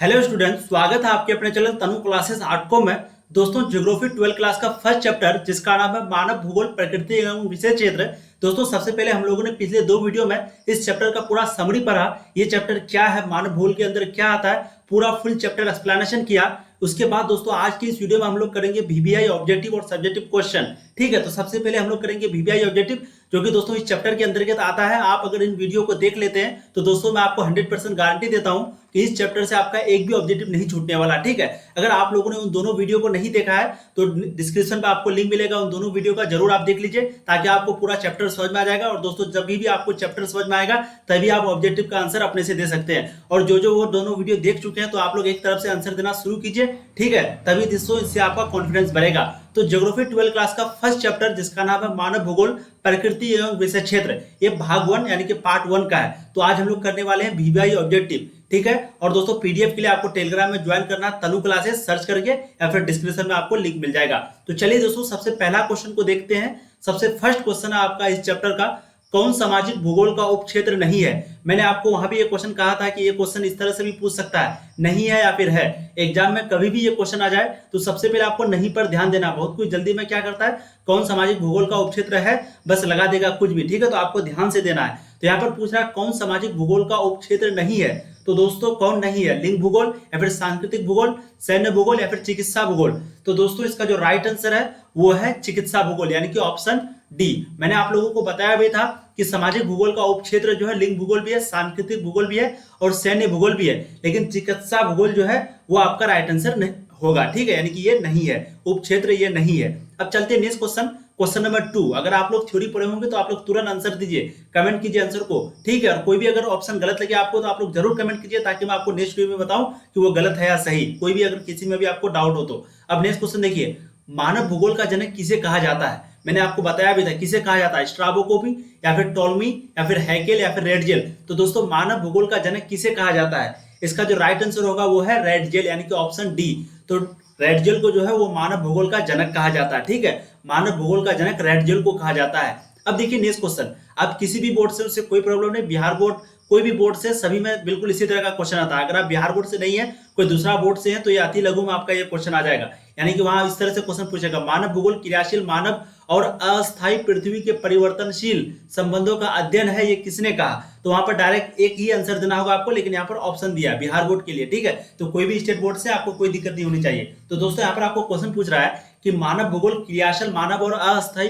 Hello student, स्वागत है आपके अपने चैनल तनु क्लासेस आर्ट में। दोस्तों, ज्योग्राफी 12 क्लास का फर्स्ट चैप्टर जिसका नाम है मानव भूगोल प्रकृति एवं विषय क्षेत्र। दोस्तों, सबसे पहले हम लोगों ने पिछले दो वीडियो में इस चैप्टर का पूरा समरी पढ़ा। ये चैप्टर क्या है, मानव भूगोल के अंदर क्या आता है, पूरा फुल चैप्टर एक्सप्लेनेशन किया। उसके बाद दोस्तों आज की इस वीडियो में हम लोग करेंगे वीवीआई ऑब्जेक्टिव और सब्जेक्टिव क्वेश्चन। ठीक है, तो सबसे पहले हम लोग करेंगे वीवीआई ऑब्जेक्टिव, जो कि दोस्तों इस चैप्टर के अंतर्गत आता है। आप अगर इन वीडियो को देख लेते हैं तो दोस्तों मैं आपको 100% गारंटी देता हूं कि इस चैप्टर से आपका एक भी ऑब्जेक्टिव नहीं छूटने वाला। ठीक है, अगर आप लोगों ने उन दोनों वीडियो को नहीं देखा है तो डिस्क्रिप्शन में आपको लिंक मिलेगा, उन दोनों वीडियो का जरूर आप देख लीजिए ताकि आपको पूरा चैप्टर समझ में आ जाएगा। और दोस्तों जब भी आपको चैप्टर समझ में आएगा तभी आप ऑब्जेक्टिव का आंसर अपने से दे सकते हैं। और जो वो दोनों वीडियो देख चुके हैं तो आप लोग एक तरफ से आंसर देना शुरू कीजिए। ठीक है, तभी दोस्तों इससे आपका कॉन्फिडेंस बढ़ेगा। तो ज्योग्राफी 12 क्लास का फर्स्ट चैप्टर जिसका नाम है मानव भूगोल प्रकृति एवं विषय क्षेत्र, ये भाग 1 यानी कि पार्ट 1 का है। तो आज हम लोग करने वाले हैं वीवीआई ऑब्जेक्टिव। ठीक है, और दोस्तों पीडीएफ के लिए आपको टेलीग्राम में ज्वाइन करना, तनु क्लासेस सर्च करके, या फिर डिस्क्रिप्शन में आपको लिंक मिल जाएगा। तो चलिए दोस्तों सबसे पहला क्वेश्चन को देखते हैं। सबसे फर्स्ट क्वेश्चन है आपका इस चैप्टर का, कौन सामाजिक भूगोल का उपक्षेत्र नहीं है। मैंने आपको वहां भी ये क्वेश्चन कहा था कि ये क्वेश्चन इस तरह से भी पूछ सकता है, नहीं है या फिर है। एग्जाम में कभी भी ये क्वेश्चन आ जाए तो सबसे पहले आपको नहीं पर ध्यान देना। बहुत कुछ जल्दी में क्या करता है, कौन सामाजिक भूगोल का उपक्षेत्र है, बस लगा देगा कुछ भी। ठीक है, तो आपको ध्यान से देना है। तो यहाँ पर पूछ रहा है कौन सामाजिक भूगोल का उपक्षेत्र नहीं है। तो दोस्तों कौन नहीं है, लिंग भूगोल या फिर सांस्कृतिक भूगोल, सैन्य भूगोल या फिर चिकित्सा भूगोल। तो दोस्तों इसका जो राइट आंसर है वो है चिकित्सा भूगोल, यानी कि ऑप्शन डी। मैंने आप लोगों को बताया भी था कि सामाजिक भूगोल का उपक्षेत्र जो है लिंग भूगोल भी है, सांस्कृतिक भूगोल भी है और सैन्य भूगोल भी है, लेकिन चिकित्सा भूगोल जो है वो आपका राइट आंसर नहीं होगा। ठीक है, यानी कि ये नहीं है, उपक्षेत्र ये नहीं है। अब चलते हैं नेक्स्ट क्वेश्चन, क्वेश्चन नंबर 2। अगर आप लोग थ्योरी पढ़े होंगे तो आप लोग तुरंत आंसर दीजिए, कमेंट कीजिए आंसर को। ठीक है, और कोई भी अगर ऑप्शन गलत लगे आपको तो आप लोग जरूर कमेंट कीजिए ताकि मैं आपको नेक्स्ट वीडियो में बताऊं कि वो गलत है या सही, कोई भी अगर किसी में भी आपको डाउट हो तो। अब नेक्स्ट क्वेश्चन देखिए, मानव भूगोल का जनक किसे कहा जाता है। मैंने आपको बताया भी था किसे कहा जाता है, स्ट्राबो को भी या फिर टॉलमी या फिर हैकेल या फिर रेडजेल। तो दोस्तों मानव भूगोल का जनक किसे कहा जाता है, इसका जो राइट आंसर होगा वो है रेडजेल, यानी कि ऑप्शन डी। तो रेडजेल को जो है वो मानव भूगोल का जनक कहा जाता है। ठीक है, मानव भूगोल का जनक रेडजेल को कहा जाता है। अब देखिए नेक्स्ट क्वेश्चन, अब किसी भी बोर्ड से उससे कोई प्रॉब्लम नहीं, बिहार बोर्ड कोई भी बोर्ड से सभी में बिल्कुल इसी तरह का क्वेश्चन आता है। अगर आप बिहार बोर्ड से नहीं है, कोई दूसरा बोर्ड से है, तो ये अति लघु में आपका ये क्वेश्चन आ जाएगा। यानी कि वहां इस तरह से क्वेश्चन पूछेगा, मानव भूगोल क्रियाशील मानव और अस्थायी पृथ्वी के परिवर्तनशील संबंधों का अध्ययन है, ये किसने कहा। तो वहां पर डायरेक्ट एक ही आंसर देना होगा आपको, लेकिन यहाँ पर ऑप्शन दिया बिहार बोर्ड के लिए। ठीक है, तो कोई भी स्टेट बोर्ड से आपको कोई दिक्कत नहीं होनी चाहिए। तो दोस्तों यहाँ पर आपको क्वेश्चन पूछ रहा है कि मानव भूगोल क्रियाशील मानव और अस्थायी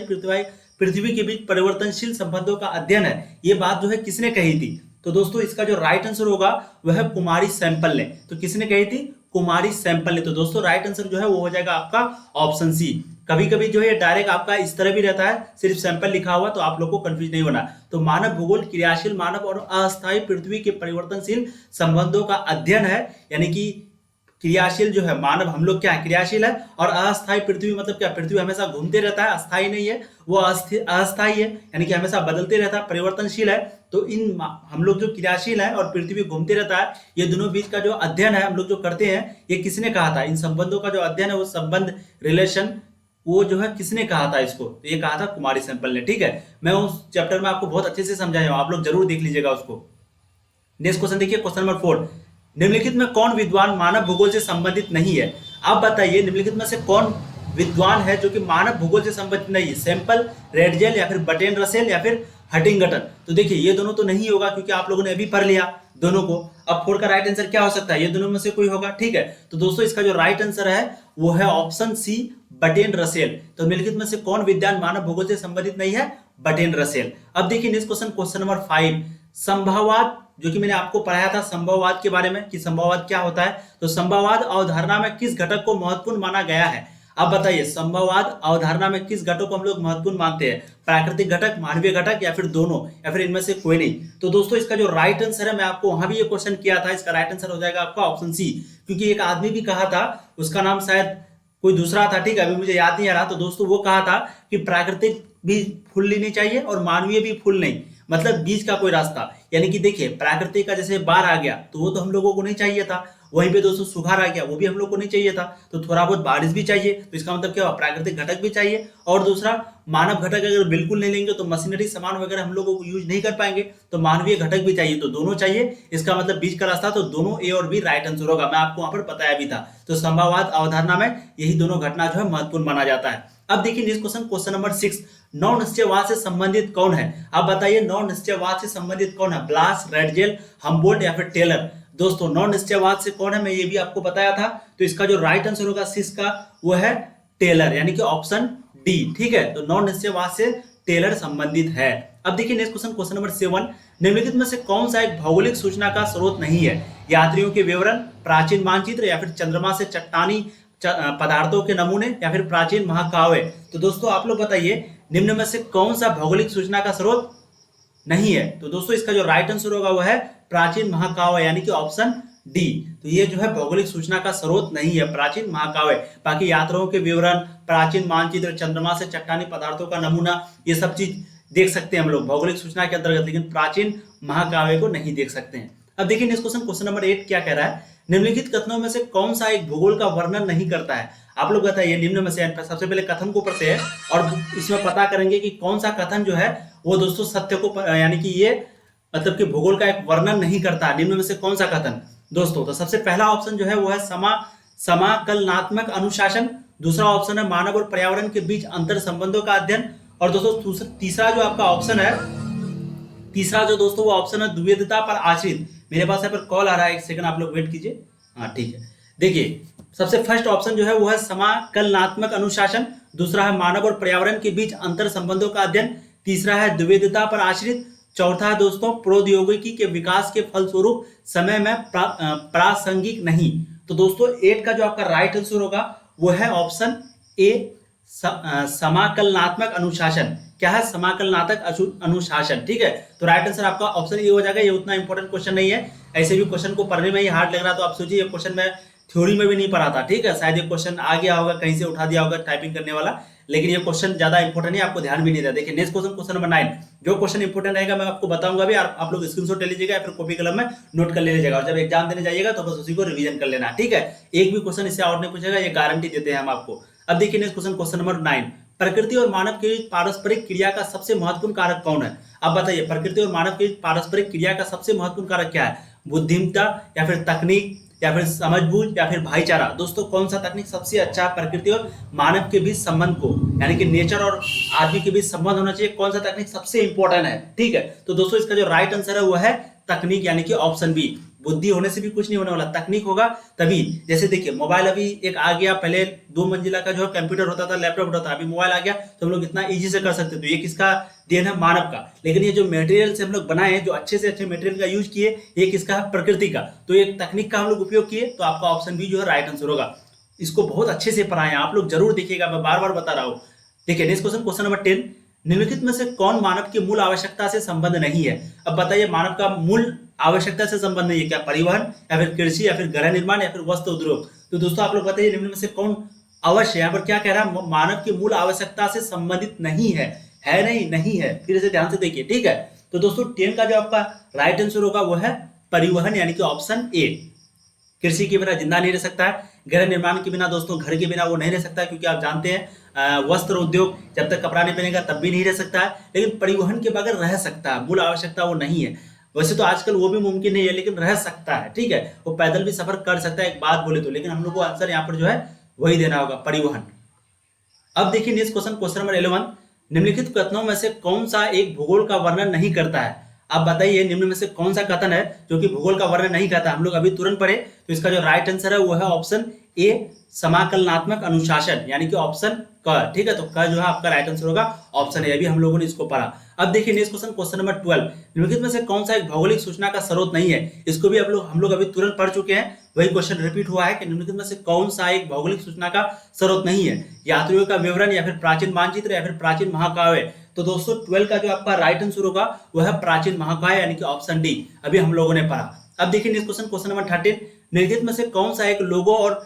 पृथ्वी के बीच परिवर्तनशील संबंधों का अध्ययन है, ये बात जो है किसने कही थी। तो दोस्तों इसका जो राइट आंसर होगा वह है कुमारी सैंपल ने। तो किसने कही थी, कुमारी सैंपल ने। तो दोस्तों राइट आंसर जो है वो हो जाएगा आपका ऑप्शन सी। कभी कभी जो है डायरेक्ट आपका इस तरह भी रहता है, सिर्फ सैंपल लिखा हुआ, तो आप लोग को कंफ्यूज नहीं होना। तो मानव भूगोल क्रियाशील मानव और अस्थायी पृथ्वी के परिवर्तनशील संबंधों का अध्ययन है, यानी कि क्रियाशील जो है मानव, हम लोग क्या है क्रियाशील है, और अस्थायी पृथ्वी मतलब क्या, पृथ्वी हमेशा घूमते रहता है, अस्थायी नहीं है, वो अस्थायी है, यानी कि हमेशा बदलते रहता है, परिवर्तनशील है। तो इन हम लोग जो क्रियाशील है और पृथ्वी घूमते रहता है, ये दोनों बीच का जो अध्ययन है हम लोग जो करते हैं, ये किसने कहा था, इन संबंधों का जो अध्ययन है वो संबंध रिलेशन, वो जो है किसने कहा था इसको, तो ये कहा था कुमारी सैंपल ने। ठीक है, मैं उस चैप्टर में आपको बहुत अच्छे से समझाया हूं, आप लोग जरूर देख लीजिएगा उसको। नेक्स्ट क्वेश्चन देखिए, क्वेश्चन नंबर 4, निम्नलिखित में कौन विद्वान मानव भूगोल से संबंधित नहीं है। आप बताइए निम्नलिखित में से कौन विद्वान है जो कि मानव भूगोल से संबंधित नहीं है, सैंपल, रेडजेल या फिर बटेन रसेल या फिर हटिंगटन। तो देखिए ये दोनों तो नहीं होगा क्योंकि आप लोगों ने अभी पढ़ लिया दोनों को। अब 4 का राइट आंसर क्या हो सकता है, ये दोनों में से कोई होगा। ठीक है, तो दोस्तों इसका जो राइट आंसर है वो है ऑप्शन सी, बटेन रसेल। तो निम्नलिखित में से कौन विद्वान मानव भूगोल से संबंधित नहीं है, बटेन रसेल। अब देखिए नेक्स्ट क्वेश्चन, क्वेश्चन नंबर 5, संभववाद, जो कि मैंने आपको पढ़ाया था संभववाद के बारे में कि संभववाद क्या होता है। तो संभववाद अवधारणा में किस घटक को महत्वपूर्ण माना गया है। अब बताइए संभववाद अवधारणा में किस घटक को हम लोग महत्वपूर्ण मानते हैं, प्राकृतिक घटक, मानवीय घटक या फिर दोनों, या फिर इनमें से कोई नहीं। तो दोस्तों इसका जो राइट आंसर है, मैं आपको वहां भी ये क्वेश्चन किया था, इसका राइट आंसर हो जाएगा आपका ऑप्शन सी। क्योंकि एक आदमी भी कहा था, उसका नाम शायद कोई दूसरा था, ठीक है अभी मुझे याद नहीं आ रहा। तो दोस्तों वो कहा था कि प्राकृतिक भी फूल लेनी चाहिए और मानवीय भी फूल नहीं, मतलब बीच का कोई रास्ता। यानी कि देखिए प्राकृतिक का जैसे बाढ़ आ गया तो वो तो हम लोगों को नहीं चाहिए था, वहीं पे दोस्तों सुखाड़ आ गया वो भी हम लोग को नहीं चाहिए था, तो थोड़ा बहुत बारिश भी चाहिए, तो इसका मतलब क्या हुआ, प्राकृतिक घटक भी चाहिए। और दूसरा मानव घटक अगर बिल्कुल नहीं लेंगे तो मशीनरी सामान वगैरह हम लोगों को यूज नहीं कर पाएंगे, तो मानवीय घटक भी चाहिए, तो दोनों चाहिए। इसका मतलब बीच का रास्ता, तो दोनों ए और बी राइट आंसर होगा। मैं आपको वहां पर बताया भी था। तो संभाववाद अवधारणा में यही दोनों घटना जो है महत्वपूर्ण माना जाता है। अब देखिए नेक्स्ट क्वेश्चन, क्वेश्चन नंबर 6, नौ निश्चयवाद से संबंधित कौन है? आप बताइए नौ निश्चयवाद से संबंधित कौन है? ब्लास, रेडजेल, हम्बोल्ट या फिर टेलर? दोस्तों नौ निश्चयवाद से कौन है मैं ये भी आपको बताया था, तो इसका जो राइट आंसर होगा 6 का वो है टेलर, यानी कि ऑप्शन डी। ठीक है, तो नौ निश्चयवाद से टेलर संबंधित है। अब देखिए नेक्स्ट क्वेश्चन, क्वेश्चन नंबर 7, निम्नलिखित में से कौन सा एक भौगोलिक सूचना का स्रोत नहीं है? यात्रियों के विवरण, प्राचीन मानचित्र या फिर चंद्रमा से चट्टानी पदार्थों के नमूने या फिर प्राचीन महाकाव्य? तो दोस्तों आप लोग बताइए निम्न में से कौन सा भौगोलिक सूचना का स्रोत नहीं है? तो दोस्तों इसका जो राइट आंसर होगा वो है प्राचीन महाकाव्य, यानी कि ऑप्शन डी। तो ये जो है भौगोलिक सूचना का स्रोत नहीं है, प्राचीन महाकाव्य। बाकी यात्राओं के विवरण, प्राचीन मानचित्र, चंद्रमा से चट्टानी पदार्थों का नमूना, ये सब चीज देख सकते हैं हम लोग भौगोलिक सूचना के अंतर्गत, लेकिन प्राचीन महाकाव्य को नहीं देख सकते हैं। अब देखिए नेक्स्ट क्वेश्चन, क्वेश्चन नंबर 8 क्या कह रहा है? निम्नलिखित कथनों में से कौन सा एक भूगोल का वर्णन नहीं करता है? आप लोग बताइए निम्न में से, सबसे पहले कथन को पढ़ते हैं और इसमें पता करेंगे कि कौन सा कथन जो है वो दोस्तों सत्य को, यानी कि ये मतलब कि भूगोल का एक वर्णन नहीं करता। निम्न में से कौन सा कथन दोस्तों? तो सबसे पहला ऑप्शन जो है वो है समाकलनात्मक अनुशासन, दूसरा ऑप्शन है मानव और पर्यावरण के बीच अंतर संबंधों का अध्ययन, और दोस्तों तीसरा जो आपका ऑप्शन है, तीसरा जो दोस्तों वो ऑप्शन है द्विविधता पर आश्रित। मेरे पास यहाँ पर कॉल आ रहा है, एक सेकंड आप लोग वेट कीजिए। हाँ ठीक है, देखिए सबसे फर्स्ट ऑप्शन जो है वो है समाकलनात्मक अनुशासन, दूसरा है मानव और पर्यावरण के बीच अंतर संबंधों का अध्ययन, तीसरा है द्विविधता पर आश्रित, चौथा है दोस्तों प्रौद्योगिकी के विकास के फलस्वरूप समय में प्रासंगिक नहीं। तो दोस्तों 8 का जो आपका राइट आंसर होगा वो है ऑप्शन ए, समाकलनात्मक अनुशासन। क्या है? समाकलनात्मक अनुशासन। ठीक है, तो राइट आंसर आपका ऑप्शन ए हो जाएगा। ये उतना इंपॉर्टेंट क्वेश्चन नहीं है, ऐसे भी क्वेश्चन को पढ़ने में ही हार्ड लग रहा, तो आप सोचिए ये क्वेश्चन मैं थ्योरी में भी नहीं पढ़ा था। ठीक है, शायद ये क्वेश्चन आ गया होगा, कहीं से उठा दिया होगा टाइपिंग करने वाला, लेकिन ये क्वेश्चन ज्यादा इंपॉर्टेंट है, आपको ध्यान भी नहीं दिया। देखिए नेक्स्ट क्वेश्चन, क्वेश्चन नंबर 9, जो क्वेश्चन इंपॉर्टेंट रहेगा मैं आपको बताऊंगा भी, आप लोग स्क्रीनशॉट ले लीजिएगा या फिर कॉपी कलम में नोट कर ले लीजिएगा, और जब एग्जाम देने जाइएगा तो बस उसी को रिवीजन कर लेना। ठीक है, एक भी क्वेश्चन इससे आउट नहीं पूछेगा, ये गारंटी देते हैं हम आपको। अब देखिए नेक्स्ट क्वेश्चन, क्वेश्चन नंबर 9, प्रकृति और मानव के बीच पारस्परिक क्रिया का सबसे महत्वपूर्ण कारक कौन है? अब बताइए प्रकृति और मानव के बीच पारस्परिक क्रिया का सबसे महत्वपूर्ण कारक क्या है? बुद्धिमत्ता या फिर तकनीक या फिर समझबूझ या फिर भाईचारा? दोस्तों कौन सा तकनीक सबसे अच्छा है प्रकृति और मानव के बीच संबंध को, यानी कि नेचर और आदमी के बीच संबंध होना चाहिए, कौन सा तकनीक सबसे इंपॉर्टेंट है? ठीक है, तो दोस्तों इसका जो राइट आंसर है वो है तकनीक, यानी कि ऑप्शन बी। बुद्धि होने से भी कुछ नहीं होने वाला, तकनीक होगा तभी। जैसे देखिए मोबाइल अभी एक आ गया, पहले 2 मंजिला का जो है कंप्यूटर होता था, लैपटॉप होता था, अभी मोबाइल आ गया तो हम लोग इतना इजी से कर सकते। तो ये किसका देन है? मानव का। लेकिन ये जो मटेरियल से हम लोग बनाए, जो अच्छे से अच्छे मटेरियल का यूज किए, ये किसका है? प्रकृति का। तो एक तकनीक का हम लोग उपयोग किए, तो आपका ऑप्शन बी जो है राइट आंसर होगा। इसको बहुत अच्छे से पढ़ाए आप लोग, जरूर देखिएगा, मैं बार बार बता रहा हूँ। देखिए नेक्स्ट क्वेश्चन, क्वेश्चन नंबर 10, निम्नलिखित में से कौन मानव की मूल आवश्यकता से संबंध नहीं है? अब बताइए मानव का मूल आवश्यकता से संबंध नहीं है, क्या परिवहन या फिर कृषि या फिर गृह निर्माण या फिर वस्त्र उद्योग? तो दोस्तों आप लोग बताइए निम्न में से कौन अवश्य, यहाँ पर क्या कह रहा है? मानव की मूल आवश्यकता से संबंधित नहीं है, है नहीं, नहीं है। फिर से ध्यान से देखिए। ठीक है, तो दोस्तों 10 का जो आपका राइट आंसर होगा वो है परिवहन, यानी कि ऑप्शन ए। कृषि के बिना जिंदा नहीं रह सकता है, गृह निर्माण के बिना दोस्तों, घर के बिना वो नहीं रह सकता, क्योंकि आप जानते हैं वस्त्र उद्योग जब तक कपड़ा नहीं पहनेगा तब भी नहीं रह सकता है, लेकिन परिवहन के बगैर रह सकता है। मूल आवश्यकता वो नहीं है, वैसे तो आजकल वो भी मुमकिन नहीं है, लेकिन रह सकता है। ठीक है, वो पैदल भी सफर कर सकता है, एक बात बोले तो, लेकिन हम लोग को आंसर यहाँ पर जो है वही देना होगा, परिवहन। अब देखिए नेक्स्ट क्वेश्चन, क्वेश्चन नंबर 11, निम्नलिखित कथनों में से कौन सा एक भूगोल का वर्णन नहीं करता है? आप बताइए निम्न में से कौन सा कथन है जो कि भूगोल का वर्णन नहीं करता? हम लोग अभी तुरंत पढ़े, तो इसका जो राइट आंसर है वो है ऑप्शन ए, समाकलनात्मक अनुशासन, यानी कि ऑप्शन क। ठीक है, तो क जो है आपका राइट आंसर होगा, ऑप्शन ए। अभी हम लोगों ने इसको पढ़ा। अब देखिए नेक्स्ट क्वेश्चन, क्वेश्चन नंबर 12, निम्नलिखित में से कौन सा एक भौगोलिक सूचना का स्रोत नहीं है? इसको भी हम लोग अभी तुरंत पढ़ चुके हैं, वही क्वेश्चन रिपीट हुआ है कि निम्नलिखित में से कौन सा एक भौगोलिक सूचना का स्रोत नहीं है? यात्रियों का विवरण या फिर प्राचीन मानचित्र या फिर प्राचीन महाकाव्य? तो दोस्तों 12 का जो आपका राइट आंसर होगा वह है प्राचीन महाकाव्य, यानी कि ऑप्शन डी, अभी हम लोगों ने पढ़ा। अब देखिए नेक्स्ट क्वेश्चन, क्वेश्चन नंबर 13, निम्नलिखित में से कौन सा एक लोगों और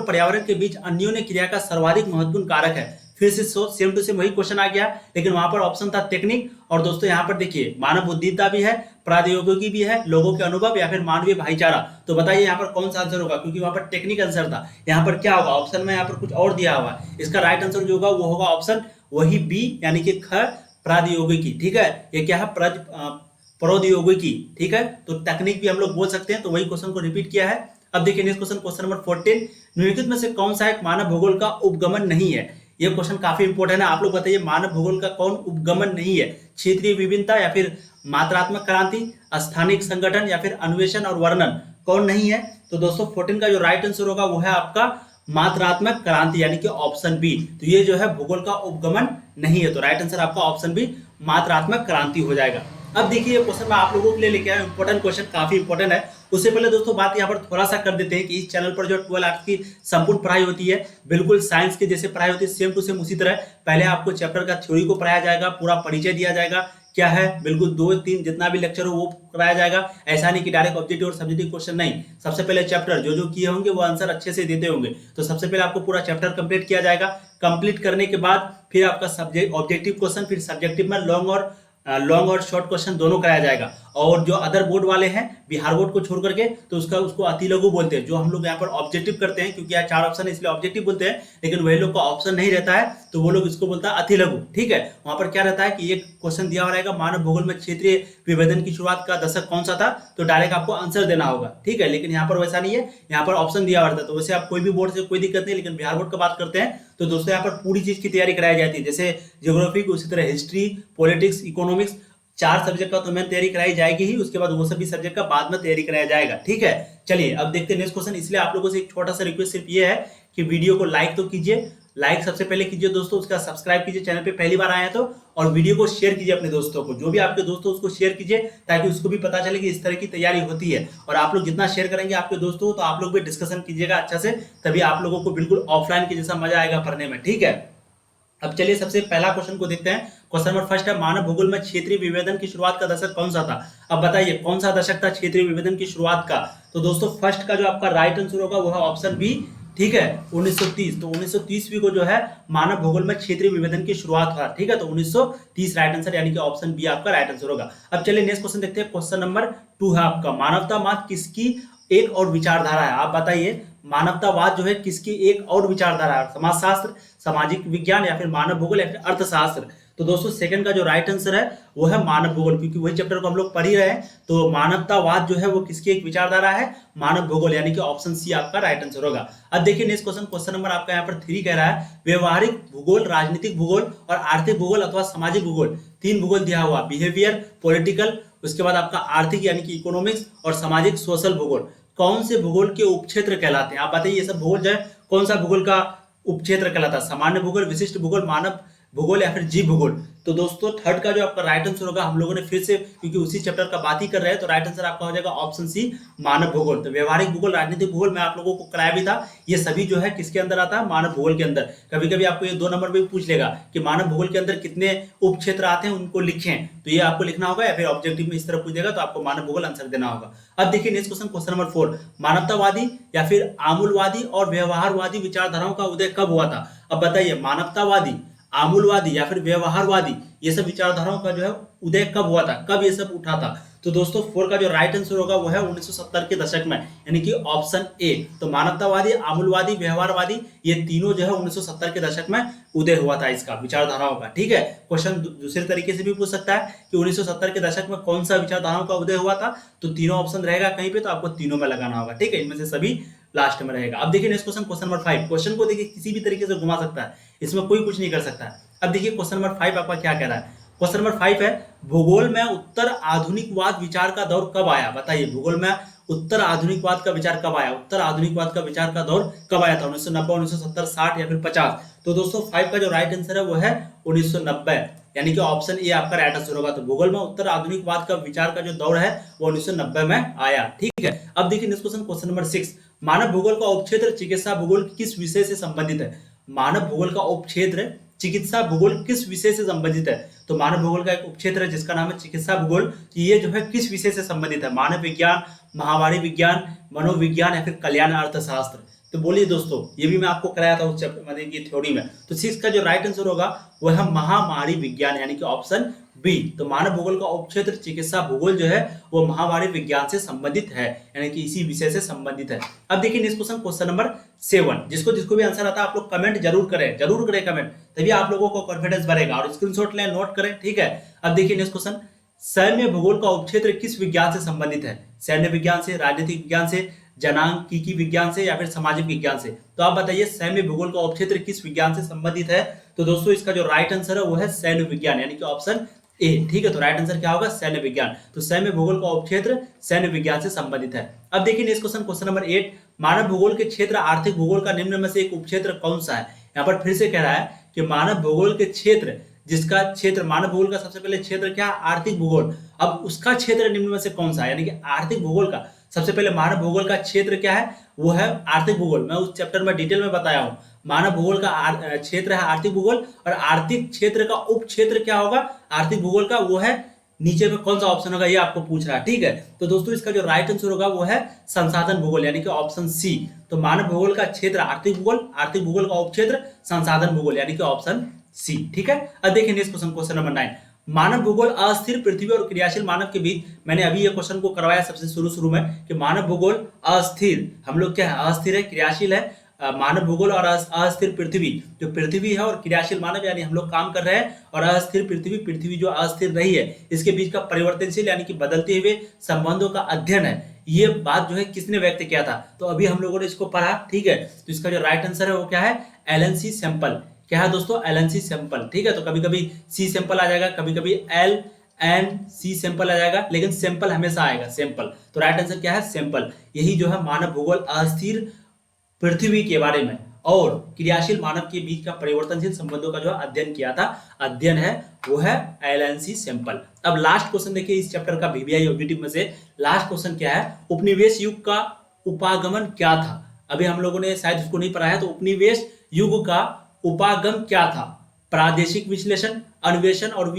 पर्यावरण के बीच अन्योन्य क्रिया का सर्वाधिक महत्वपूर्ण कारक है? फिर से सेम टू सेम वही क्वेश्चन आ गया, लेकिन वहां पर ऑप्शन था टेक्निक। और दोस्तों यहाँ पर देखिए मानव बुद्धिमत्ता भी है, प्रौद्योगिकी भी है, लोगों के अनुभव या फिर मानवीय भाईचारा। तो बताइए यहाँ पर कौन सा आंसर होगा, क्योंकि वहां पर टेक्निक आंसर था। यहाँ पर क्या होगा, ऑप्शन में यहाँ पर कुछ और दिया हुआ है। इसका राइट आंसर जो होगा वो होगा ऑप्शन वही बी, यानी कि ख, प्रौद्योगिकी। ठीक है, ये क्या है, प्रौद्योगिकी। ठीक है, तो तकनीक भी हम लोग बोल सकते हैं। तो वही क्वेश्चन को रिपीट किया है। अब देखिए नेक्स्ट क्वेश्चन, क्वेश्चन नंबर 14, निम्नलिखित में से कौन सा एक मानव भूगोल का उपगमन नहीं है। ये क्वेश्चन काफी इंपॉर्टेंट है। आप लोग बताइए मानव भूगोल का कौन उपगमन नहीं है। क्षेत्रीय विभिन्नता या फिर मात्रात्मक क्रांति, स्थानिक संगठन या फिर अन्वेषण और वर्णन, कौन नहीं है। तो दोस्तों 14 का जो राइट आंसर होगा वो है आपका मात्रात्मक क्रांति, यानी कि ऑप्शन बी। तो ये जो है भूगोल का उपगमन नहीं है। तो राइट आंसर आपका ऑप्शन बी, मात्रात्मक क्रांति हो जाएगा। अब देखिए क्वेश्चन मैं आप लोगों के लिए लेके आया, इंपॉर्टेंट क्वेश्चन, काफी इंपॉर्टेंट है। उससे पहले दोस्तों बात यहाँ पर थोड़ा सा कर देते हैं कि इस चैनल पर जो 12 आर्ट्स की संपूर्ण पढ़ाई होती है, बिल्कुल साइंस की जैसे पढ़ाई होती है सेम टू सेम उसी तरह पहले आपको चैप्टर का थ्योरी को पढ़ाया जाएगा, पूरा परिचय दिया जाएगा क्या है, बिल्कुल 2-3 जितना भी लेक्चर हो वो कराया जाएगा। ऐसा नहीं कि डायरेक्ट ऑब्जेक्टिव और सब्जेक्टिव क्वेश्चन, नहीं। सबसे पहले चैप्टर जो किए होंगे वो आंसर अच्छे से देते होंगे। तो सबसे पहले आपको पूरा चैप्टर कंप्लीट किया जाएगा। कंप्लीट करने के बाद फिर आपका सब्जेक्ट ऑब्जेक्टिव क्वेश्चन, फिर सब्जेक्टिव में लॉन्ग और शॉर्ट क्वेश्चन दोनों कराया जाएगा। और जो अदर बोर्ड वाले हैं बिहार बोर्ड को छोड़ करके, तो उसको अति लघु बोलते हैं। जो हम लोग यहाँ पर ऑब्जेक्टिव करते हैं, क्योंकि यहाँ 4 ऑप्शन है इसलिए ऑब्जेक्टिव बोलते हैं, लेकिन वही लोग का ऑप्शन नहीं रहता है तो वो लोग इसको बोलता है अति लघु। ठीक है, वहां पर क्या रहता है कि एक क्वेश्चन दिया हुआ रहेगा, मानव भूगोल में क्षेत्रीय विभेदन की शुरुआत का दशक कौन सा था, तो डायरेक्ट आपको आंसर देना होगा। ठीक है, लेकिन यहाँ पर वैसा नहीं है, यहाँ पर ऑप्शन दिया हुआ रहता है। तो वैसे आप कोई भी बोर्ड से कोई दिक्कत नहीं, लेकिन बिहार बोर्ड का बात करते हैं तो दोस्तों यहाँ पर पूरी चीज की तैयारी कराई जाती है। जैसे ज्योग्राफी, उसी तरह हिस्ट्री, पॉलिटिक्स, इकोनॉमिक्स, 4 सब्जेक्ट का तो मैं तैयारी कराई जाएगी ही, उसके बाद वो सभी सब्जेक्ट का बाद में तैयारी कराया जाएगा। ठीक है, चलिए अब देखते हैं नेक्स्ट क्वेश्चन। इसलिए आप लोगों से एक छोटा सा रिक्वेस्ट सिर्फ ये है कि वीडियो को लाइक तो कीजिए, लाइक सबसे पहले कीजिए दोस्तों, उसका सब्सक्राइब कीजिए चैनल पे पहली बार आए हैं तो, और वीडियो को शेयर कीजिए अपने दोस्तों को, जो भी आपके दोस्त हो उसको शेयर कीजिए, ताकि उसको भी पता चले कि इस तरह की तैयारी होती है। और आप लोग जितना शेयर करेंगे आपके दोस्तों, तो आप लोग भी डिस्कशन कीजिएगा अच्छा से, तभी आप लोगों को बिल्कुल ऑफलाइन के जैसा मजा आएगा पढ़ने में। ठीक है, अब चलिए सबसे पहला क्वेश्चन को देखते हैं। क्वेश्चन नंबर फर्स्ट है, मानव भूगोल में क्षेत्रीय विभेदन की शुरुआत का दशक कौन सा था। अब बताइए कौन सा दशक था क्षेत्रीय विभेदन की शुरुआत का। तो दोस्तों फर्स्ट का जो आपका राइट आंसर होगा वो है ऑप्शन बी। ठीक है, 1930। तो 1930 को जो है मानव भूगोल में क्षेत्रीय विभेदन की शुरुआत हुआ। ठीक है, तो 1930 राइट आंसर, यानी कि ऑप्शन बी आपका राइट आंसर होगा। अब चलिए नेक्स्ट क्वेश्चन देखते हैं। क्वेश्चन नंबर 2 है आपका, मानवतावाद किसकी एक और विचारधारा है। आप बताइए मानवतावाद जो है किसकी एक और विचारधारा है, समाजशास्त्र, सामाजिक विज्ञान या फिर मानव भूगोल या फिर अर्थशास्त्र। तो दोस्तों सेकंड का जो राइट आंसर है वो है मानव भूगोल, क्योंकि वही चैप्टर को हम लोग पढ़ ही रहे हैं। तो मानवतावाद जो है वो किसकी एक विचारधारा है, मानव भूगोल, यानी कि ऑप्शन सी आपका राइट आंसर होगा। अब देखिए नेक्स्ट क्वेश्चन, क्वेश्चन नंबर आपका यहाँ पर 3 कह रहा है, व्यवहारिक भूगोल, राजनीतिक भूगोल और आर्थिक भूगोल अथवा सामाजिक भूगोल, 3 भूगोल दिया हुआ, बिहेवियर, पॉलिटिकल, उसके बाद आपका आर्थिक यानी कि इकोनॉमिक्स, और सामाजिक सोशल भूगोल, कौन से भूगोल के उपक्षेत्र कहलाते हैं। आप बताइए ये सब भूगोल जो है कौन सा भूगोल का उपक्षेत्र कहलाता है, सामान्य भूगोल, विशिष्ट भूगोल, मानव भूगोल या फिर जीव भूगोल। तो दोस्तों थर्ड का जो आपका राइट आंसर होगा, हम लोगों ने फिर से क्योंकि उसी चैप्टर का बात ही कर रहे हैं, तो राइट आंसर आपका हो जाएगा ऑप्शन सी, मानव भूगोल। तो व्यवहारिक भूगोल, राजनीतिक भूगोल मैं आप लोगों को कराया भी था, ये सभी जो है किसके अंदर आता है, मानव भूगोल के अंदर। कभी कभी आपको ये 2 नंबर में भी पूछ लेगा कि मानव भूगोल के अंदर कितने उपक्षेत्र आते हैं, उनको लिखें, तो ये आपको लिखना होगा, या फिर ऑब्जेक्टिव में इस तरह पूछ देगा तो आपको मानव भूगोल आंसर देना होगा। अब देखिए नेक्स्ट क्वेश्चन, क्वेश्चन नंबर 4, मानवतावादी या फिर आमूलवादी और व्यवहारवादी विचारधाराओं का उदय कब हुआ था। अब बताइए मानवतावादी, आमूलवादी या फिर व्यवहारवादी, ये सब विचारधाराओं का जो है उदय कब हुआ था, कब ये सब उठा था। तो दोस्तों 4 का जो राइट आंसर होगा वो है 1970 के दशक में, यानी कि ऑप्शन ए। तो मानवतावादी, आमूलवादी, व्यवहारवादी, ये तीनों जो है 1970 के दशक में उदय हुआ था इसका, विचारधाराओं का। ठीक है, क्वेश्चन दूसरे तरीके से भी पूछ सकता है कि 1970 के दशक में कौन सा विचारधाराओं का उदय हुआ था, तो तीनों ऑप्शन रहेगा कहीं पे, तो आपको तीनों में लगाना होगा। ठीक है, इनमें से सभी लास्ट में रहेगा। अब देखिए next question, question number 5। Question को देखिए किसी भी तरीके से घुमा सकता है, इसमें कोई कुछ नहीं कर सकता है। अब देखिए क्वेश्चन नंबर 5 आपका क्या कह रहा है। क्वेश्चन नंबर 5 है, भूगोल में उत्तर आधुनिकवाद विचार का दौर कब आया। बताइए भूगोल में उत्तर आधुनिकवाद का विचार कब आया, उत्तर आधुनिकवाद का विचार का दौर कब आया था, 1990, 1970, 60 या फिर 50। तो दोस्तों 5 का जो राइट आंसर है वो है 1990, यानी कि ऑप्शन ए आपका राइट आंसर होगा। तो भूगोल में उत्तर आधुनिकवाद का विचार का जो दौर है वो 1990 में आया। ठीक है, अब देखिए नेक्स्ट क्वेश्चन, क्वेश्चन नंबर 6, मानव भूगोल का उपक्षेत्र चिकित्सा भूगोल किस विषय से संबंधित है। मानव भूगोल का उपक्षेत्र चिकित्सा भूगोल किस विषय से संबंधित है। तो मानव भूगोल का एक उपक्षेत्र है जिसका नाम है चिकित्सा भूगोल, ये जो है किस विषय से संबंधित है, मानव विज्ञान, महामारी विज्ञान, मनोविज्ञान या फिर कल्याण अर्थशास्त्र। तो बोलिए दोस्तों, ये भी मैं आपको कराया था उस चैप्टर मतलब की थ्योरी में। तो इसका जो राइट आंसर होगा वो है महामारी विज्ञान, यानी कि ऑप्शन बी। तो मानव भूगोल का उपक्षेत्र चिकित्सा भूगोल जो है वो महामारी विज्ञान से संबंधित है, यानी कि इसी विषय से संबंधित है। अब देखिए नेक्स्ट क्वेश्चन नंबर 7। जिसको जिसको भी आंसर आता है आप लोग कमेंट जरूर करें कमेंट, तभी आप लोगों को कॉन्फिडेंस बढ़ेगा। और स्क्रीनशॉट लें, नोट करें, ठीक है। अब देखिए नेक्स्ट क्वेश्चन, सैन्य भूगोल का उपक्षेत्र किस विज्ञान से संबंधित है? सैन्य विज्ञान से, राजनीतिक विज्ञान से, जनांकीकी विज्ञान से, या फिर सामाजिक विज्ञान से? तो आप बताइए सैन्य भूगोल का उपक्षेत्र किस विज्ञान से संबंधित है? तो दोस्तों इसका जो राइट आंसर है वो है सैन्य विज्ञान, यानी कि ऑप्शन ए, ठीक है। तो राइट आंसर क्या होगा? सैन्य विज्ञान। तो सैन्य भूगोल का उपक्षेत्र सैन्य विज्ञान से संबंधित है। अब देखिए नेक्स्ट क्वेश्चन नंबर 8, मानव भूगोल के क्षेत्र आर्थिक भूगोल का निम्न में से एक उपक्षेत्र कौन सा है? यहाँ पर फिर से कह रहा है कि मानव भूगोल के क्षेत्र, जिसका क्षेत्र मानव भूगोल का सबसे पहले क्षेत्र क्या है? आर्थिक भूगोल। अब उसका क्षेत्र निम्न में से कौन सा है? यानी कि आर्थिक भूगोल का सबसे पहले मानव भूगोल का क्षेत्र क्या है? वो है आर्थिक भूगोल। मैं उस चैप्टर में डिटेल में बताया हूं। मानव भूगोल का क्षेत्र है आर्थिक भूगोल, और आर्थिक क्षेत्र का उप क्षेत्र क्या होगा आर्थिक भूगोल का? वो है नीचे में कौन सा ऑप्शन होगा ये आपको पूछ रहा है, ठीक है। तो दोस्तों इसका जो राइट आंसर होगा वो है संसाधन भूगोल, यानी कि ऑप्शन सी। तो मानव भूगोल का क्षेत्र आर्थिक भूगोल, आर्थिक भूगोल का उपक्षेत्र संसाधन भूगोल, यानी कि ऑप्शन सी, ठीक है। अब देखिए नेक्स्ट क्वेश्चन नंबर 9, मानव भूगोल अस्थिर पृथ्वी और क्रियाशील मानव के बीच, मैंने अभी ये क्वेश्चन को करवाया सबसे शुरू में कि मानव भूगोल अस्थिर, हम लोग क्या है? अस्थिर है, क्रियाशील है मानव भूगोल, और अस्थिर पृथ्वी, जो पृथ्वी है और क्रियाशील मानव यानी हम लोग काम कर रहे हैं, और अस्थिर पृथ्वी, पृथ्वी जो अस्थिर रही है, इसके बीच का परिवर्तनशील यानी कि बदलते हुए संबंधों का अध्ययन है। ये बात जो है किसने व्यक्त किया था? तो अभी हम लोगों ने इसको पढ़ा, ठीक है। तो इसका जो राइट आंसर है वो क्या है? एलन सी सैंपल। क्या है दोस्तों? एलन सी सैंपल, ठीक है। तो कभी कभी सी सैंपल आ जाएगा, कभी कभी एल एन सी सैंपल आ जाएगा, लेकिन सैंपल हमेशा आएगा, सैंपल। तो राइट आंसर क्या है? सैंपल। यही जो है मानव भूगोल अस्थिर पृथ्वी के बारे में और क्रियाशील मानव के बीच का परिवर्तनशील संबंधों का जो अध्ययन किया था, अध्ययन है वो है एलन सी सैंपल। अब लास्ट क्वेश्चन देखिए इस चैप्टर का वीवीआई ऑब्जेक्टिव में से लास्ट क्वेश्चन क्या है? उपनिवेश युग का उपागमन क्या था? अभी हम लोगों ने शायद इसको नहीं पढ़ा है। तो उपनिवेश युग का उपागम क्या था? प्रादेशिक विश्लेषण, अन्वेषण और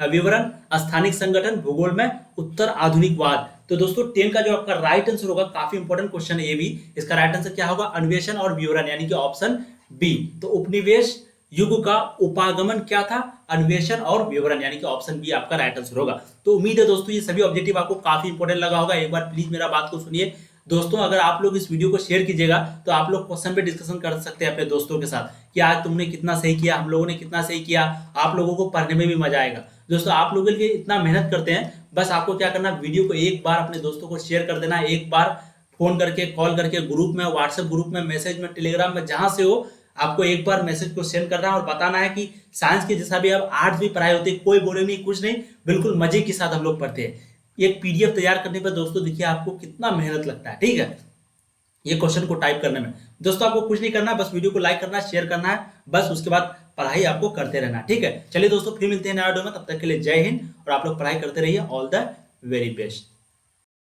विवरण, स्थानिक संगठन, भूगोल में उत्तर, आधुनिकवाद। तो दोस्तों 10 का जो आपका राइट आंसर होगा, काफी इंपॉर्टेंट क्वेश्चन है ये भी, इसका राइट आंसर क्या होगा? अन्वेषण और विवरण, यानी कि ऑप्शन बी। तो उपनिवेश युग का उपागमन क्या था? अन्वेषण और विवरण, यानी कि ऑप्शन बी आपका राइट आंसर होगा। तो उम्मीद है दोस्तों ये सभी ऑब्जेक्टिव आपको काफी इंपॉर्टेंट लगा होगा। एक बार प्लीज मेरा बात को सुनिए दोस्तों। अगर आप लोग इस वीडियो को शेयर कीजिएगा तो आप लोग क्वेश्चन पे डिस्कशन कर सकते हैं अपने दोस्तों के साथ कि आज तुमने कितना सही किया, हम लोगों ने कितना सही किया। आप लोगों को पढ़ने में भी मजा आएगा। दोस्तों आप लोगों के लिए इतना मेहनत करते हैं, बस आपको क्या करना, वीडियो को एक बार अपने दोस्तों को शेयर कर देना, एक बार फोन करके, कॉल करके, ग्रुप में, व्हाट्सएप ग्रुप में, मैसेज में, टेलीग्राम में, जहां से हो, आपको एक बार मैसेज को सेंड करना है और बताना है कि साइंस की जैसा भी अब आर्ट्स भी पढ़ाई होती है, कोई बोले नहीं, कुछ नहीं, बिल्कुल मजे के साथ हम लोग पढ़ते हैं। एक पीडीएफ तैयार करने पर दोस्तों देखिए आपको कितना मेहनत लगता है, ठीक है, ये क्वेश्चन को टाइप करने में। दोस्तों आपको कुछ नहीं करना, बस वीडियो को लाइक करना, शेयर करना है, बस उसके बाद पढ़ाई आपको करते रहना, ठीक है। चलिए दोस्तों फिर मिलते हैं नया वीडियो में, तब तक के लिए जय हिंद, और आप लोग पढ़ाई करते रहिए। All the very best.